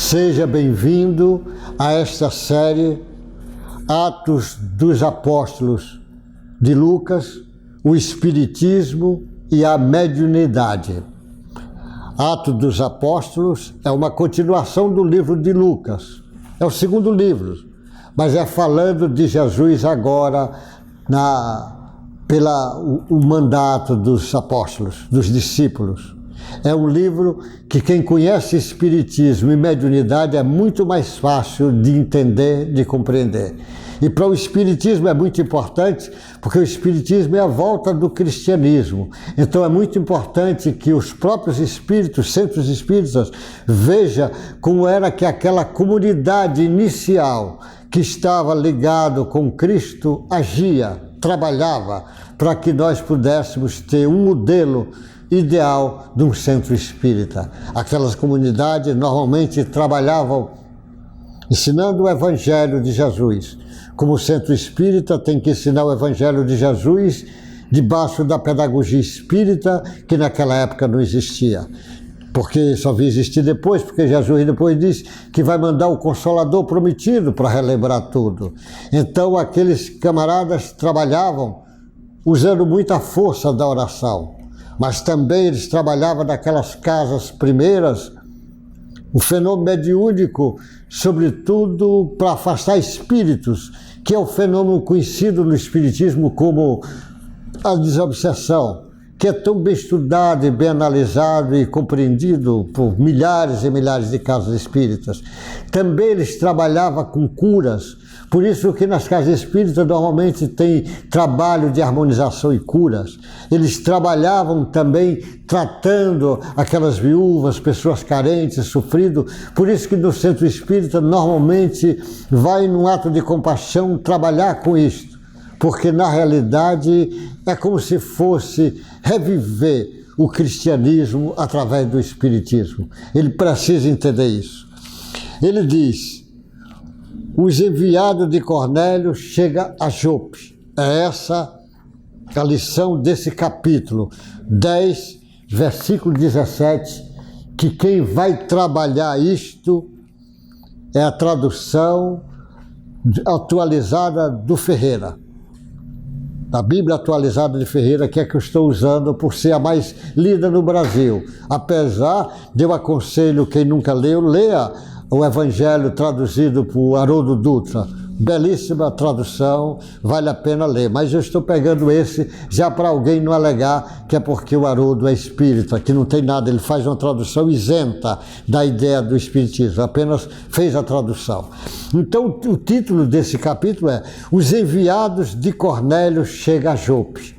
Seja bem-vindo a esta série Atos dos Apóstolos de Lucas, o Espiritismo e a Mediunidade. Atos dos Apóstolos é uma continuação do livro de Lucas. É o segundo livro, mas é falando de Jesus agora pelo mandato dos apóstolos, dos discípulos. É um livro que quem conhece Espiritismo e mediunidade é muito mais fácil de entender, de compreender. E para o Espiritismo é muito importante, porque o Espiritismo é a volta do cristianismo. Então é muito importante que os próprios espíritos, centros espíritas, vejam como era que aquela comunidade inicial que estava ligado com Cristo agia, trabalhava, para que nós pudéssemos ter um modelo ideal de um centro espírita. Aquelas comunidades normalmente trabalhavam ensinando o Evangelho de Jesus. Como o centro espírita tem que ensinar o Evangelho de Jesus debaixo da pedagogia espírita, que naquela época não existia. Porque só veio existir depois, porque Jesus depois disse que vai mandar o Consolador prometido para relembrar tudo. Então aqueles camaradas trabalhavam usando muita força da oração. Mas também eles trabalhavam naquelas casas primeiras, o fenômeno mediúnico, sobretudo para afastar espíritos, que é o fenômeno conhecido no Espiritismo como a desobsessão, que é tão bem estudado e bem analisado e compreendido por milhares e milhares de casas espíritas. Também eles trabalhavam com curas, por isso que nas casas espíritas normalmente tem trabalho de harmonização e curas. Eles trabalhavam também tratando aquelas viúvas, pessoas carentes, sofrido. Por isso que no centro espírita normalmente vai num ato de compaixão trabalhar com isto. Porque na realidade é como se fosse reviver o cristianismo através do espiritismo. Ele precisa entender isso. Ele diz: os enviados de Cornélio chegam a Jope. É essa a lição desse capítulo 10, versículo 17, que quem vai trabalhar isto é a tradução atualizada do Ferreira. Da Bíblia atualizada de Ferreira, que é que eu estou usando por ser a mais lida no Brasil. Apesar de eu aconselho quem nunca leu, leia o Evangelho traduzido por Haroldo Dutra. Belíssima tradução, vale a pena ler. Mas eu estou pegando esse já para alguém não alegar que é porque o Haroldo é espírita, que não tem nada. Ele faz uma tradução isenta da ideia do espiritismo, apenas fez a tradução. Então o título desse capítulo é Os enviados de Cornélio chegam a Jope.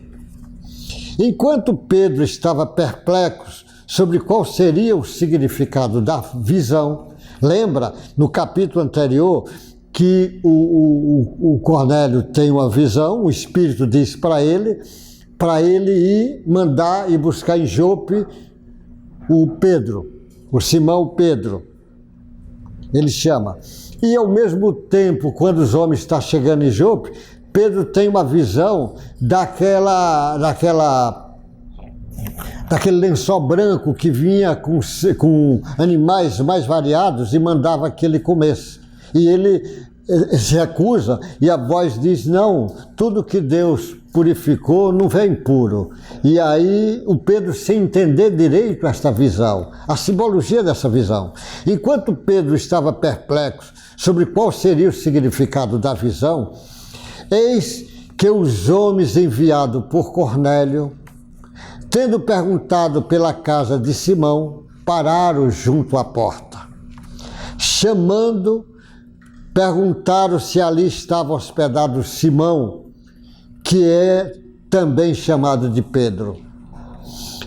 Enquanto Pedro estava perplexo sobre qual seria o significado da visão, lembra no capítulo anterior que o Cornélio tem uma visão, o Espírito diz para ele ir mandar e buscar em Jope o Pedro, o Simão Pedro, ele chama. E ao mesmo tempo, quando os homens estão chegando em Jope, Pedro tem uma visão daquele lençol branco que vinha com animais mais variados e mandava que ele comesse. E ele se recusa e a voz diz, não, tudo que Deus purificou não vem puro. E aí o Pedro, sem entender direito esta visão, a simbologia dessa visão. Enquanto Pedro estava perplexo sobre qual seria o significado da visão, eis que os homens enviados por Cornélio, tendo perguntado pela casa de Simão, pararam junto à porta. Chamando, perguntaram se ali estava hospedado Simão, que é também chamado de Pedro.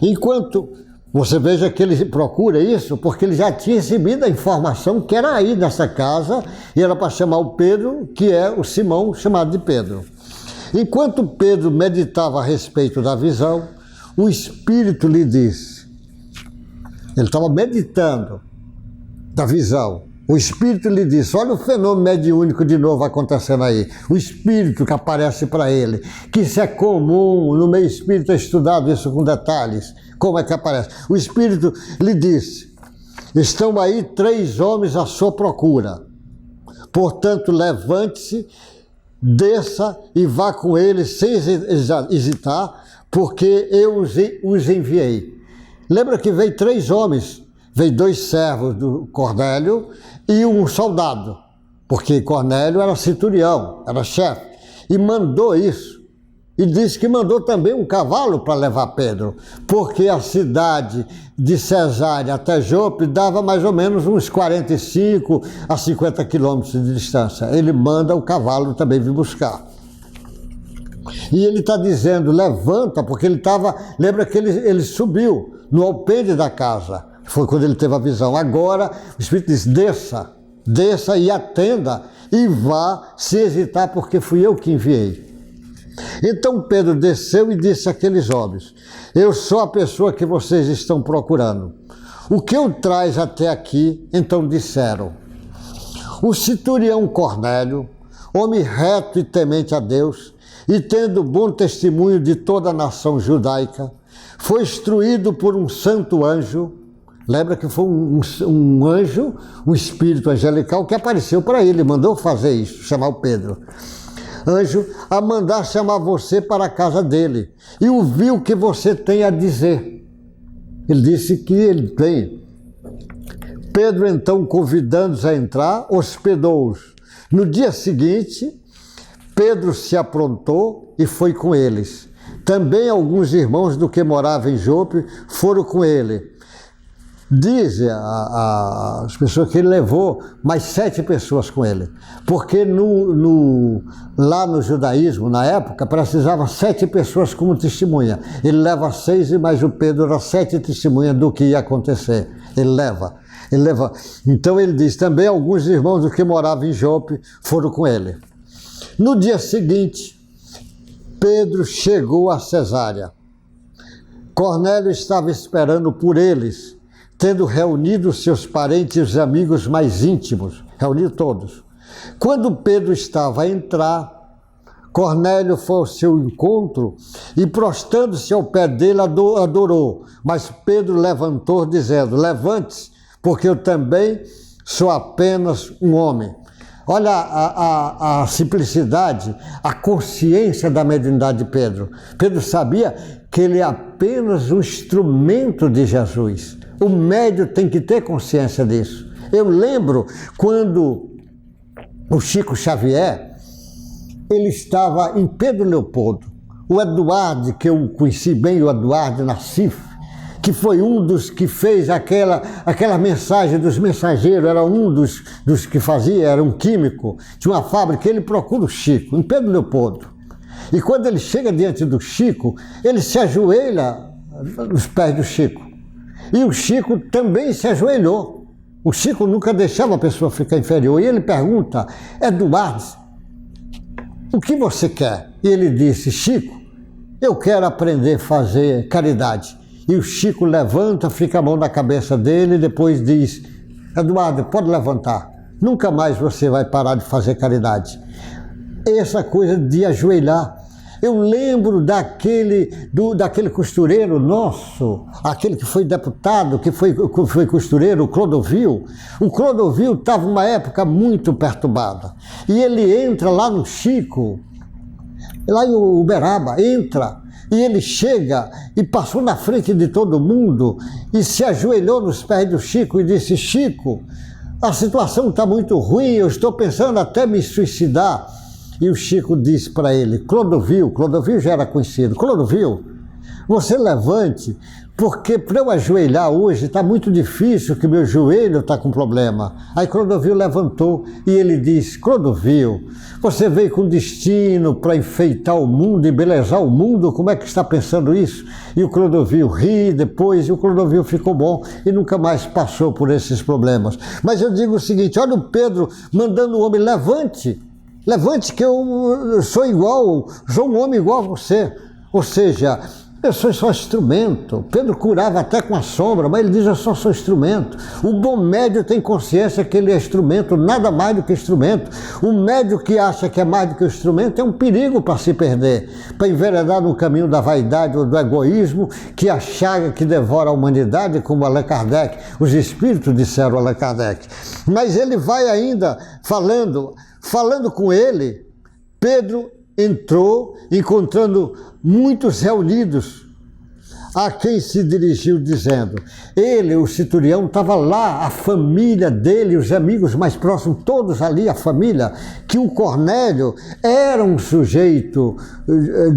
Enquanto você veja que ele procura isso, porque ele já tinha recebido a informação que era aí nessa casa, e era para chamar o Pedro, que é o Simão chamado de Pedro. Enquanto Pedro meditava a respeito da visão, o Espírito lhe disse, ele estava meditando da visão, o Espírito lhe disse, olha o fenômeno mediúnico de novo acontecendo aí, o Espírito que aparece para ele, que isso é comum, no meio espírita é estudado isso com detalhes, como é que aparece. O Espírito lhe disse, estão aí 3 homens à sua procura. Portanto, levante-se, desça e vá com eles sem hesitar, porque eu os enviei. Lembra que veio 3 homens, veio 2 servos do Cornélio e um soldado, porque Cornélio era centurião, era chefe, e mandou isso. E disse que mandou também um cavalo para levar Pedro, porque a cidade de Cesareia até Jope dava mais ou menos uns 45 a 50 quilômetros de distância. Ele manda o cavalo também vir buscar. E ele está dizendo, levanta, porque ele estava, lembra que ele subiu no alpendre da casa, foi quando ele teve a visão. Agora o Espírito diz, desça e atenda e vá sem hesitar, porque fui eu que enviei. Então Pedro desceu e disse àqueles homens, eu sou a pessoa que vocês estão procurando. O que o traz até aqui? Então disseram, o centurião Cornélio, homem reto e temente a Deus, e tendo bom testemunho de toda a nação judaica, foi instruído por um santo anjo. Lembra que foi um anjo, um espírito angelical que apareceu para ele, mandou fazer isso, chamar o Pedro. Anjo, a mandar chamar você para a casa dele e ouviu o que você tem a dizer. Ele disse que ele tem. Pedro, então, convidando-os a entrar, hospedou-os. No dia seguinte, Pedro se aprontou e foi com eles. Também alguns irmãos do que moravam em Jope foram com ele. Dizem as pessoas que ele levou mais 7 pessoas com ele, porque lá no judaísmo, na época, precisava 7 pessoas como testemunha. Ele leva 6 e mais o Pedro era 7 testemunhas do que ia acontecer. Ele leva. Então ele diz, também alguns irmãos do que moravam em Jope foram com ele. No dia seguinte, Pedro chegou a Cesareia. Cornélio estava esperando por eles, tendo reunido seus parentes e amigos mais íntimos, reuniu todos. Quando Pedro estava a entrar, Cornélio foi ao seu encontro e, prostrando-se ao pé dele, adorou. Mas Pedro levantou, dizendo, levante-se, porque eu também sou apenas um homem. Olha a simplicidade, a consciência da mediunidade de Pedro. Pedro sabia que ele é apenas um instrumento de Jesus. O médium tem que ter consciência disso. Eu lembro quando o Chico Xavier, ele estava em Pedro Leopoldo. O Eduardo, que eu conheci bem, o Eduardo Nassif, que foi um dos que fez aquela mensagem dos mensageiros, era um dos que fazia, era um químico, tinha uma fábrica, ele procura o Chico, em Pedro Leopoldo. E quando ele chega diante do Chico, ele se ajoelha nos pés do Chico. E o Chico também se ajoelhou. O Chico nunca deixava a pessoa ficar inferior. E ele pergunta, Eduardo, o que você quer? E ele disse, Chico, eu quero aprender a fazer caridade. E o Chico levanta, fica a mão na cabeça dele e depois diz, Eduardo, pode levantar. Nunca mais você vai parar de fazer caridade. Essa coisa de ajoelhar. Eu lembro daquele costureiro nosso, aquele que foi deputado, que foi costureiro, o Clodovil. O Clodovil estava numa época muito perturbada. E ele entra lá no Chico, lá em Uberaba, entra, e ele chega e passou na frente de todo mundo e se ajoelhou nos pés do Chico e disse, Chico, a situação está muito ruim, eu estou pensando até me suicidar. E o Chico disse para ele, Clodovil já era conhecido, Clodovil, você levante, porque para eu ajoelhar hoje está muito difícil, que meu joelho está com problema. Aí Clodovil levantou e ele disse, Clodovil, você veio com destino para enfeitar o mundo, embelezar o mundo, como é que está pensando isso? E o Clodovil ri depois, e o Clodovil ficou bom e nunca mais passou por esses problemas. Mas eu digo o seguinte, olha o Pedro mandando o homem, levante que eu sou um homem igual a você. Ou seja, Eu sou só instrumento. Pedro curava até com a sombra, mas ele diz, eu só sou instrumento. O bom médio tem consciência que ele é instrumento, nada mais do que instrumento. O médio que acha que é mais do que o instrumento é um perigo para se perder, para enveredar no caminho da vaidade ou do egoísmo, que é a chaga que devora a humanidade, como Allan Kardec, os espíritos disseram Allan Kardec. Mas ele vai ainda falando com ele, Pedro entrou, encontrando muitos reunidos, a quem se dirigiu dizendo, ele, o centurião, estava lá, a família dele, os amigos mais próximos, todos ali, a família, que o Cornélio era um sujeito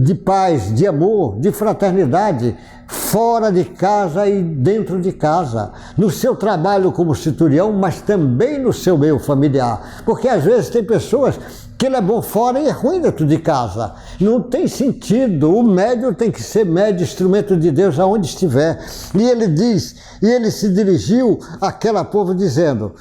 de paz, de amor, de fraternidade, fora de casa e dentro de casa, no seu trabalho como centurião, mas também no seu meio familiar, porque às vezes tem pessoas que ele é bom fora e é ruim dentro de casa. Não tem sentido. O médium tem que ser médium, instrumento de Deus aonde estiver. E ele diz, e ele se dirigiu àquela povo dizendo,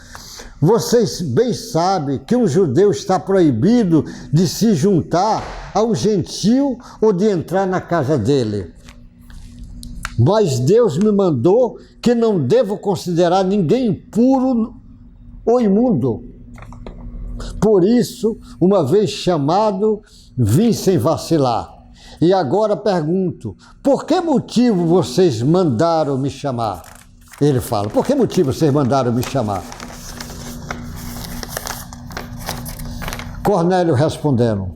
vocês bem sabem que um judeu está proibido de se juntar a um gentil ou de entrar na casa dele. Mas Deus me mandou que não devo considerar ninguém impuro ou imundo. Por isso, uma vez chamado, vim sem vacilar. E agora pergunto, por que motivo vocês mandaram me chamar? Ele fala, por que motivo vocês mandaram me chamar? Cornélio respondendo,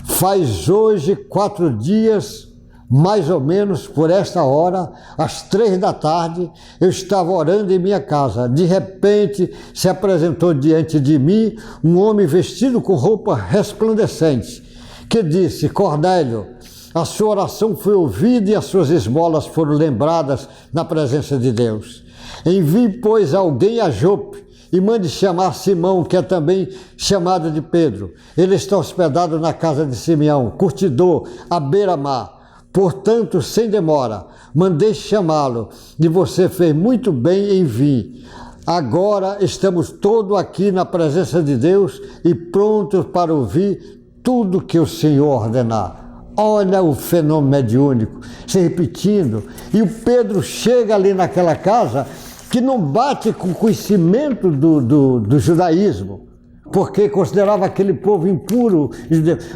faz hoje 4 dias, mais ou menos por esta hora, às 3 da tarde, eu estava orando em minha casa. De repente, se apresentou diante de mim um homem vestido com roupa resplandecente, que disse, Cornélio, a sua oração foi ouvida e as suas esmolas foram lembradas na presença de Deus. Envie, pois, alguém a Jope e mande chamar Simão, que é também chamado de Pedro. Ele está hospedado na casa de Simeão, curtidor, à beira-mar. Portanto, sem demora, mandei chamá-lo, e você fez muito bem em vir. Agora estamos todos aqui na presença de Deus e prontos para ouvir tudo que o Senhor ordenar. Olha o fenômeno mediúnico se repetindo. E o Pedro chega ali naquela casa que não bate com o conhecimento do judaísmo, porque considerava aquele povo impuro,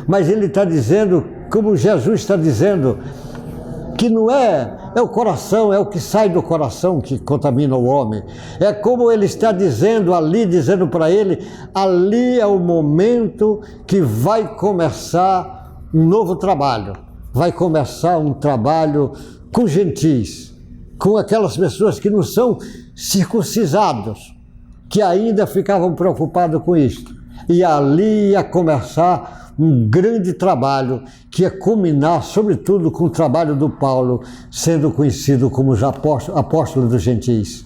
mas ele está dizendo, como Jesus está dizendo, que não é o coração, é o que sai do coração que contamina o homem. É como ele está dizendo ali, dizendo para ele, ali é o momento que vai começar um novo trabalho, vai começar um trabalho com gentis, com aquelas pessoas que não são circuncisados, que ainda ficavam preocupados com isto. E ali ia começar um grande trabalho que ia culminar, sobretudo, com o trabalho do Paulo, sendo conhecido como os apóstolos dos gentis.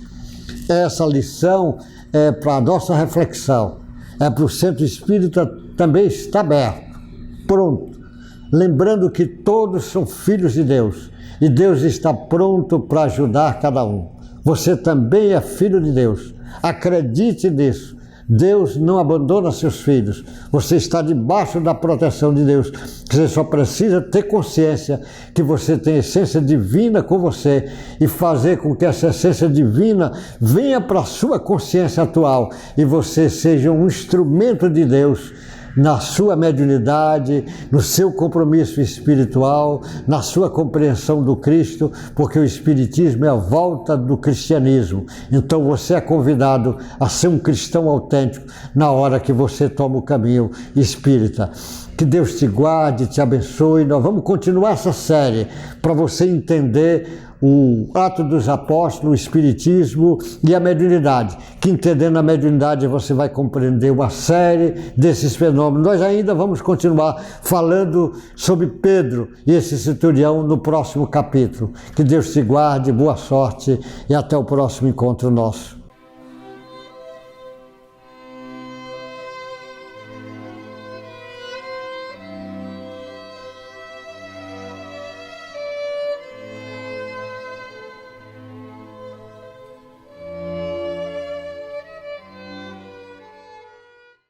Essa lição é para a nossa reflexão, é para o Centro Espírita também está aberto, pronto. Lembrando que todos são filhos de Deus e Deus está pronto para ajudar cada um. Você também é filho de Deus. Acredite nisso. Deus não abandona seus filhos. Você está debaixo da proteção de Deus. Você só precisa ter consciência que você tem essência divina com você e fazer com que essa essência divina venha para a sua consciência atual e você seja um instrumento de Deus na sua mediunidade, no seu compromisso espiritual, na sua compreensão do Cristo, porque o Espiritismo é a volta do cristianismo. Então você é convidado a ser um cristão autêntico na hora que você toma o caminho espírita. Que Deus te guarde, te abençoe. Nós vamos continuar essa série para você entender o Ato dos Apóstolos, o Espiritismo e a mediunidade, que entendendo a mediunidade você vai compreender uma série desses fenômenos. Nós ainda vamos continuar falando sobre Pedro e esse centurião no próximo capítulo. Que Deus te guarde, boa sorte e até o próximo encontro nosso.